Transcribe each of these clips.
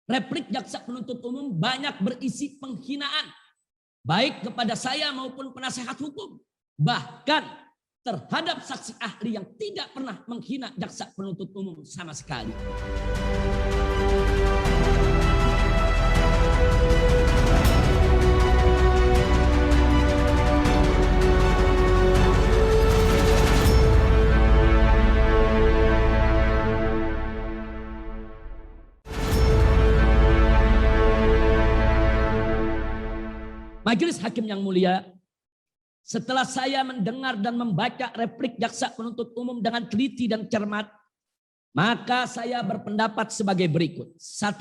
replik jaksa penuntut umum banyak berisi penghinaan, baik kepada saya maupun penasehat hukum, bahkan terhadap saksi ahli yang tidak pernah menghina jaksa penuntut umum sama sekali. Majelis Hakim yang mulia, setelah saya mendengar dan membaca replik jaksa penuntut umum dengan teliti dan cermat, maka saya berpendapat sebagai berikut. 1.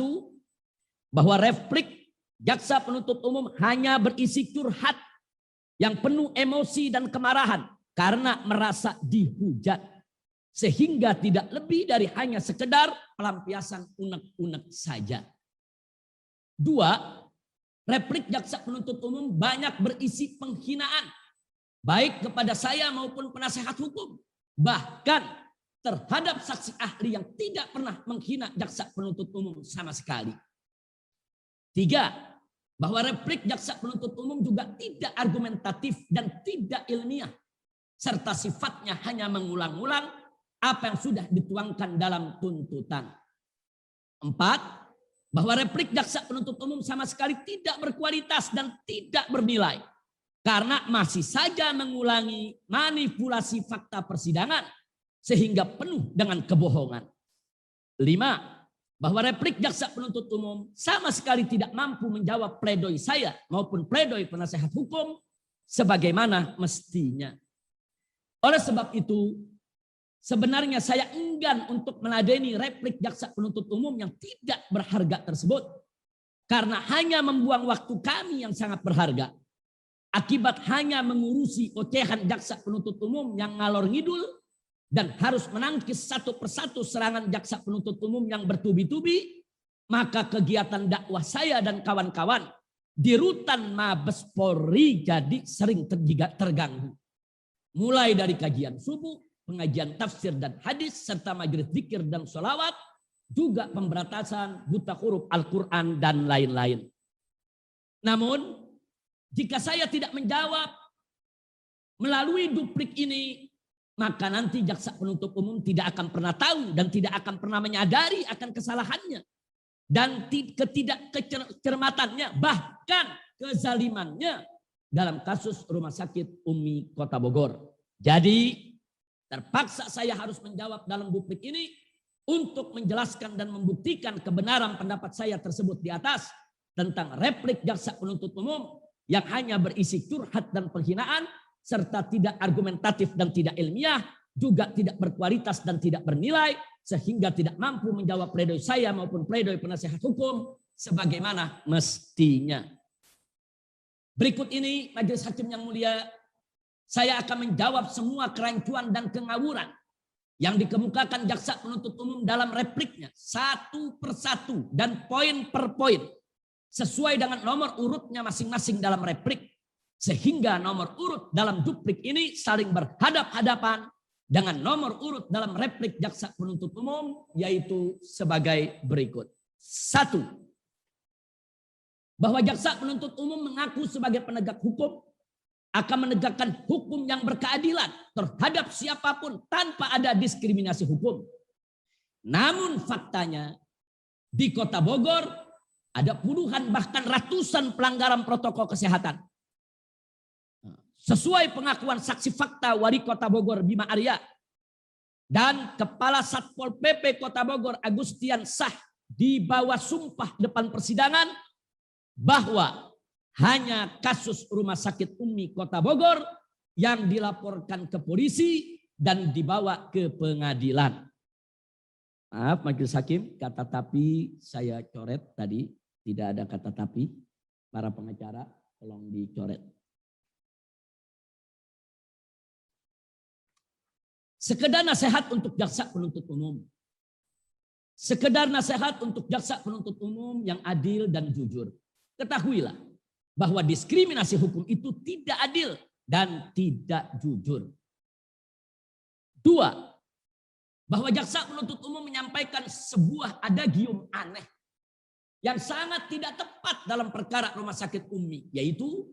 Bahwa replik jaksa penuntut umum hanya berisi curhat yang penuh emosi dan kemarahan karena merasa dihujat, sehingga tidak lebih dari hanya sekedar pelampiasan unek-unek saja. 2. Replik jaksa penuntut umum banyak berisi penghinaan, baik kepada saya maupun penasehat hukum, bahkan terhadap saksi ahli yang tidak pernah menghina jaksa penuntut umum sama sekali. 3. Bahwa replik jaksa penuntut umum juga tidak argumentatif dan tidak ilmiah, serta sifatnya hanya mengulang-ulang apa yang sudah dituangkan dalam tuntutan. 4. Bahwa replik jaksa penuntut umum sama sekali tidak berkualitas dan tidak bernilai, karena masih saja mengulangi manipulasi fakta persidangan sehingga penuh dengan kebohongan. 5. Bahwa replik jaksa penuntut umum sama sekali tidak mampu menjawab pledoi saya maupun pledoi penasehat hukum sebagaimana mestinya. Oleh sebab itu, sebenarnya saya enggan untuk meladeni replik jaksa penuntut umum yang tidak berharga tersebut, karena hanya membuang waktu kami yang sangat berharga akibat hanya mengurusi ocehan jaksa penuntut umum yang ngalor ngidul dan harus menangkis satu persatu serangan jaksa penuntut umum yang bertubi-tubi. Maka kegiatan dakwah saya dan kawan-kawan di rutan Mabes Polri jadi sering terganggu, mulai dari kajian subuh, pengajian tafsir dan hadis, serta majelis zikir dan sholawat, juga pemberantasan buta huruf Al-Quran dan lain-lain. Namun, jika saya tidak menjawab melalui duplik ini, maka nanti jaksa penuntut umum tidak akan pernah tahu dan tidak akan pernah menyadari akan kesalahannya dan ketidakcermatannya, bahkan kezalimannya dalam kasus Rumah Sakit Umi Kota Bogor. Jadi, terpaksa saya harus menjawab dalam duplik ini untuk menjelaskan dan membuktikan kebenaran pendapat saya tersebut di atas tentang replik jaksa penuntut umum yang hanya berisi curhat dan penghinaan, serta tidak argumentatif dan tidak ilmiah, juga tidak berkualitas dan tidak bernilai, sehingga tidak mampu menjawab pledoi saya maupun pledoi penasehat hukum sebagaimana mestinya. Berikut ini, Majelis Hakim yang mulia, saya akan menjawab semua kerancuan dan kengawuran yang dikemukakan jaksa penuntut umum dalam repliknya satu persatu dan poin per poin sesuai dengan nomor urutnya masing-masing dalam replik, sehingga nomor urut dalam duplik ini saling berhadap-hadapan dengan nomor urut dalam replik jaksa penuntut umum, yaitu sebagai berikut. 1. Bahwa jaksa penuntut umum mengaku sebagai penegak hukum akan menegakkan hukum yang berkeadilan terhadap siapapun tanpa ada diskriminasi hukum. Namun faktanya di Kota Bogor ada puluhan bahkan ratusan pelanggaran protokol kesehatan. Sesuai pengakuan saksi fakta Wali Kota Bogor Bima Arya dan Kepala Satpol PP Kota Bogor Agustian Sah di bawah sumpah depan persidangan bahwa hanya kasus Rumah Sakit Umi Kota Bogor yang dilaporkan ke polisi dan dibawa ke pengadilan. Maaf Majelis Hakim, kata tapi saya coret tadi, tidak ada kata tapi. Para pengacara tolong dicoret. Sekedar nasihat untuk jaksa penuntut umum. Sekedar nasihat untuk jaksa penuntut umum yang adil dan jujur. Ketahuilah bahwa diskriminasi hukum itu tidak adil dan tidak jujur. 2. Bahwa jaksa penuntut umum menyampaikan sebuah adagium aneh yang sangat tidak tepat dalam perkara rumah sakit Umi, yaitu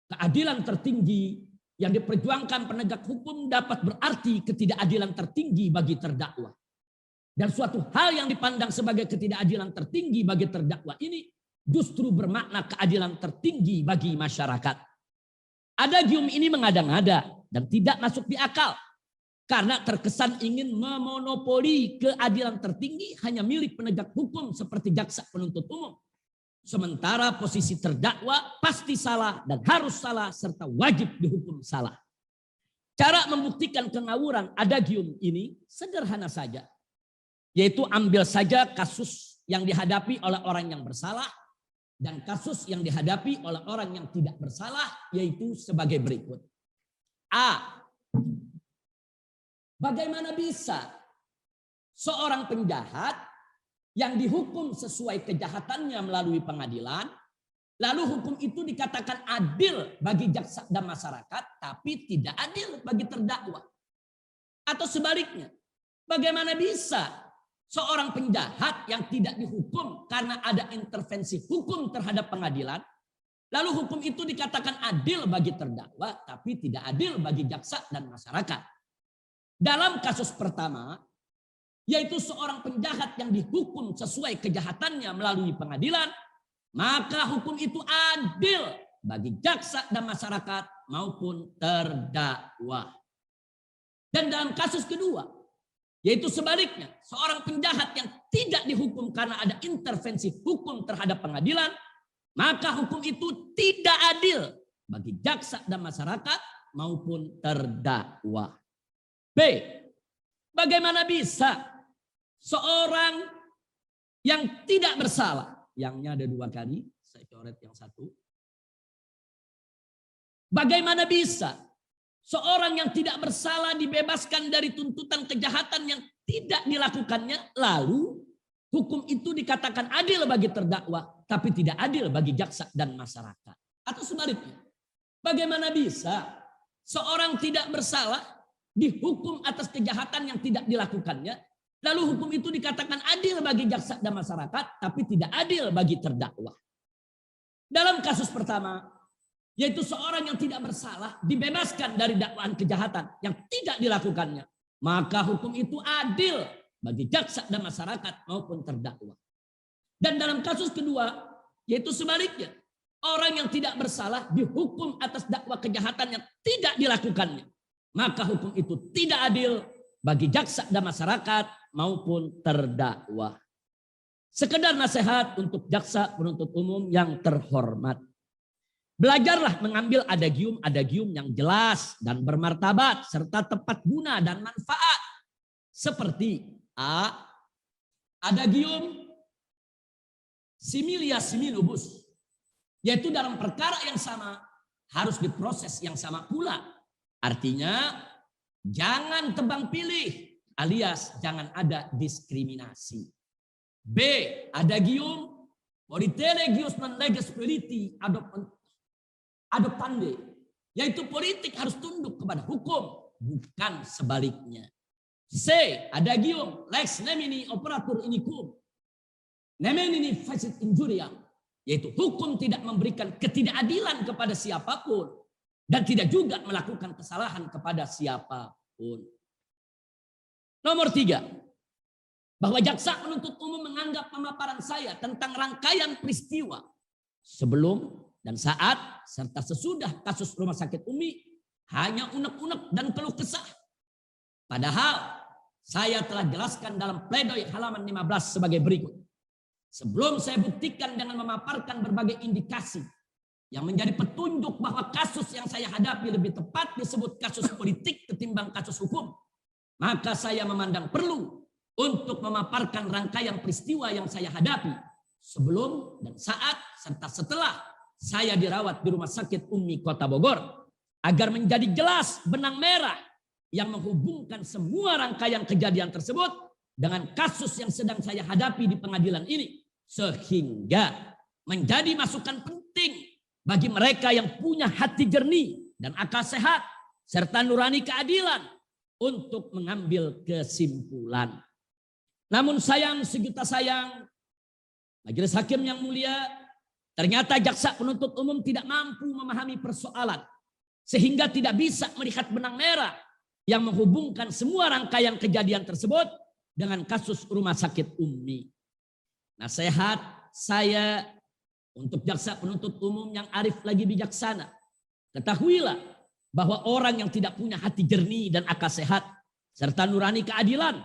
keadilan tertinggi yang diperjuangkan penegak hukum dapat berarti ketidakadilan tertinggi bagi terdakwa. Dan suatu hal yang dipandang sebagai ketidakadilan tertinggi bagi terdakwa ini justru bermakna keadilan tertinggi bagi masyarakat. Adagium ini mengada-ngada dan tidak masuk di akal karena terkesan ingin memonopoli keadilan tertinggi hanya milik penegak hukum seperti jaksa penuntut umum. Sementara posisi terdakwa pasti salah dan harus salah serta wajib dihukum salah. Cara membuktikan kengawuran adagium ini sederhana saja, yaitu ambil saja kasus yang dihadapi oleh orang yang bersalah dan kasus yang dihadapi oleh orang yang tidak bersalah, yaitu sebagai berikut. A. Bagaimana bisa seorang penjahat yang dihukum sesuai kejahatannya melalui pengadilan, lalu hukum itu dikatakan adil bagi jaksa dan masyarakat, tapi tidak adil bagi terdakwa? Atau sebaliknya, bagaimana bisa seorang penjahat yang tidak dihukum karena ada intervensi hukum terhadap pengadilan, lalu hukum itu dikatakan adil bagi terdakwa, tapi tidak adil bagi jaksa dan masyarakat? Dalam kasus pertama, yaitu seorang penjahat yang dihukum sesuai kejahatannya melalui pengadilan, maka hukum itu adil bagi jaksa dan masyarakat maupun terdakwa. Dan dalam kasus kedua, yaitu sebaliknya, seorang penjahat yang tidak dihukum karena ada intervensi hukum terhadap pengadilan, maka hukum itu tidak adil bagi jaksa dan masyarakat maupun terdakwa. B. Bagaimana bisa seorang yang tidak bersalah, yangnya ada 2 kali, saya coret yang satu. Bagaimana bisa seorang yang tidak bersalah dibebaskan dari tuntutan kejahatan yang tidak dilakukannya, lalu hukum itu dikatakan adil bagi terdakwa, tapi tidak adil bagi jaksa dan masyarakat? Atau sebaliknya, bagaimana bisa seorang tidak bersalah dihukum atas kejahatan yang tidak dilakukannya, lalu hukum itu dikatakan adil bagi jaksa dan masyarakat, tapi tidak adil bagi terdakwa? Dalam kasus pertama, yaitu seorang yang tidak bersalah dibebaskan dari dakwaan kejahatan yang tidak dilakukannya, maka hukum itu adil bagi jaksa dan masyarakat maupun terdakwa. Dan dalam kasus kedua, yaitu sebaliknya, orang yang tidak bersalah dihukum atas dakwa kejahatan yang tidak dilakukannya, maka hukum itu tidak adil bagi jaksa dan masyarakat maupun terdakwa. Sekedar nasihat untuk jaksa penuntut umum yang terhormat. Belajarlah mengambil adagium yang jelas dan bermartabat serta tepat guna dan manfaat. Seperti A. Adagium similia similibus, yaitu dalam perkara yang sama harus diproses yang sama pula. Artinya jangan tebang pilih alias jangan ada diskriminasi. B. Adagium politelegius non leges politi adoptande, yaitu politik harus tunduk kepada hukum, bukan sebaliknya. C. Adagium lex nemini operatur inicum nemini facit injuriam, yaitu hukum tidak memberikan ketidakadilan kepada siapapun dan tidak juga melakukan kesalahan kepada siapapun. Nomor 3, bahwa jaksa penuntut umum menganggap pemaparan saya tentang rangkaian peristiwa sebelum dan saat serta sesudah kasus rumah sakit Umi hanya unek-unek dan keluh kesah. Padahal saya telah jelaskan dalam pledoi halaman 15 sebagai berikut. Sebelum saya buktikan dengan memaparkan berbagai indikasi yang menjadi petunjuk bahwa kasus yang saya hadapi lebih tepat disebut kasus politik ketimbang kasus hukum, maka saya memandang perlu untuk memaparkan rangkaian peristiwa yang saya hadapi sebelum dan saat serta setelah saya dirawat di Rumah Sakit Umi Kota Bogor, agar menjadi jelas benang merah yang menghubungkan semua rangkaian kejadian tersebut dengan kasus yang sedang saya hadapi di pengadilan ini, sehingga menjadi masukan penting bagi mereka yang punya hati jernih dan akal sehat serta nurani keadilan untuk mengambil kesimpulan. Namun sayang sejuta sayang, Majelis hakim yang mulia, ternyata jaksa penuntut umum tidak mampu memahami persoalan sehingga tidak bisa melihat benang merah yang menghubungkan semua rangkaian kejadian tersebut dengan kasus rumah sakit Umi. Nasihat saya untuk jaksa penuntut umum yang arif lagi bijaksana, ketahuilah bahwa orang yang tidak punya hati jernih dan akal sehat serta nurani keadilan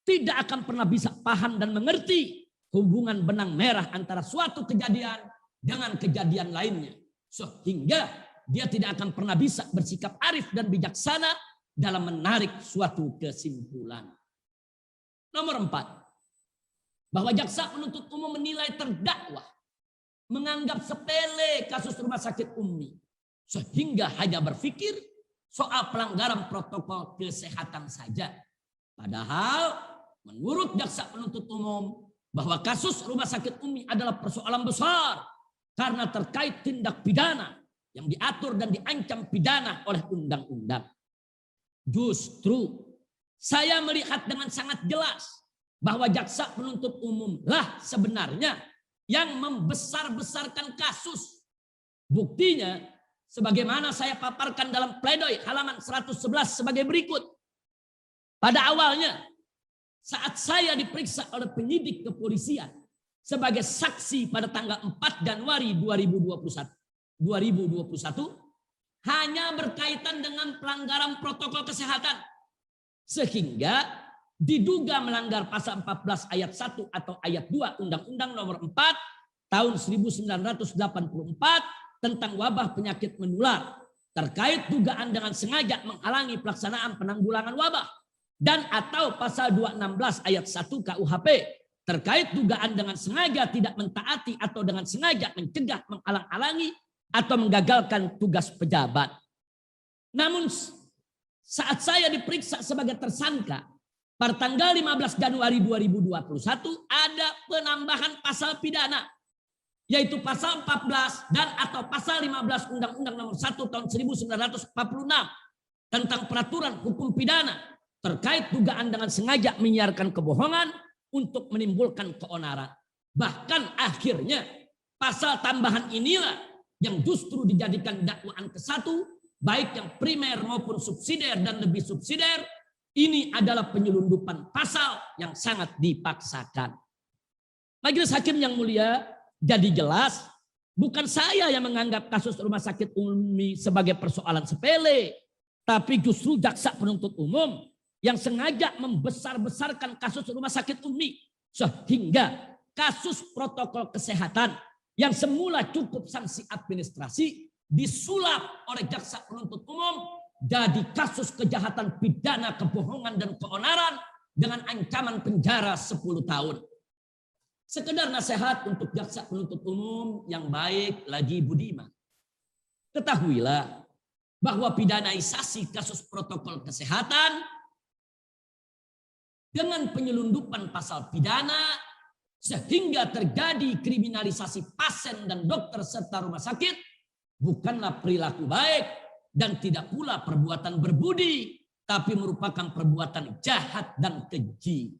tidak akan pernah bisa paham dan mengerti hubungan benang merah antara suatu kejadian dengan kejadian lainnya, sehingga dia tidak akan pernah bisa bersikap arif dan bijaksana dalam menarik suatu kesimpulan. Nomor 4, bahwa jaksa penuntut umum menilai terdakwa menganggap sepele kasus rumah sakit Umi, sehingga hanya berpikir soal pelanggaran protokol kesehatan saja. Padahal menurut jaksa penuntut umum bahwa kasus rumah sakit Umi adalah persoalan besar karena terkait tindak pidana yang diatur dan diancam pidana oleh undang-undang. Justru saya melihat dengan sangat jelas bahwa jaksa penuntut umum lah sebenarnya yang membesar-besarkan kasus. Buktinya sebagaimana saya paparkan dalam pledoi halaman 111 sebagai berikut. Pada awalnya saat saya diperiksa oleh penyidik kepolisian sebagai saksi pada tanggal 4 Januari 2021 hanya berkaitan dengan pelanggaran protokol kesehatan, sehingga diduga melanggar pasal 14 ayat 1 atau ayat 2 Undang-Undang nomor 4 tahun 1984 tentang wabah penyakit menular terkait dugaan dengan sengaja menghalangi pelaksanaan penanggulangan wabah, dan atau pasal 216 ayat 1 KUHP terkait dugaan dengan sengaja tidak mentaati atau dengan sengaja mencegah, menghalang-halangi atau menggagalkan tugas pejabat. Namun saat saya diperiksa sebagai tersangka pada tanggal 15 Januari 2021 ada penambahan pasal pidana, yaitu pasal 14 dan atau pasal 15 Undang-Undang nomor 1 tahun 1946 tentang peraturan hukum pidana terkait dugaan dengan sengaja menyiarkan kebohongan untuk menimbulkan keonaran. Bahkan akhirnya pasal tambahan inilah yang justru dijadikan dakwaan ke-1, baik yang primer maupun subsidiar dan lebih subsidiar. Ini adalah penyelundupan pasal yang sangat dipaksakan. Majelis hakim yang mulia, jadi jelas bukan saya yang menganggap kasus rumah sakit Umi sebagai persoalan sepele, tapi justru jaksa penuntut umum yang sengaja membesar-besarkan kasus rumah sakit Umi, sehingga kasus protokol kesehatan yang semula cukup sanksi administrasi disulap oleh jaksa penuntut umum jadi kasus kejahatan pidana kebohongan dan keonaran dengan ancaman penjara 10 tahun. Sekedar nasihat untuk jaksa penuntut umum yang baik lagi budiman. Ketahuilah bahwa pidanaisasi kasus protokol kesehatan dengan penyelundupan pasal pidana sehingga terjadi kriminalisasi pasien dan dokter serta rumah sakit bukanlah perilaku baik dan tidak pula perbuatan berbudi, tapi merupakan perbuatan jahat dan keji.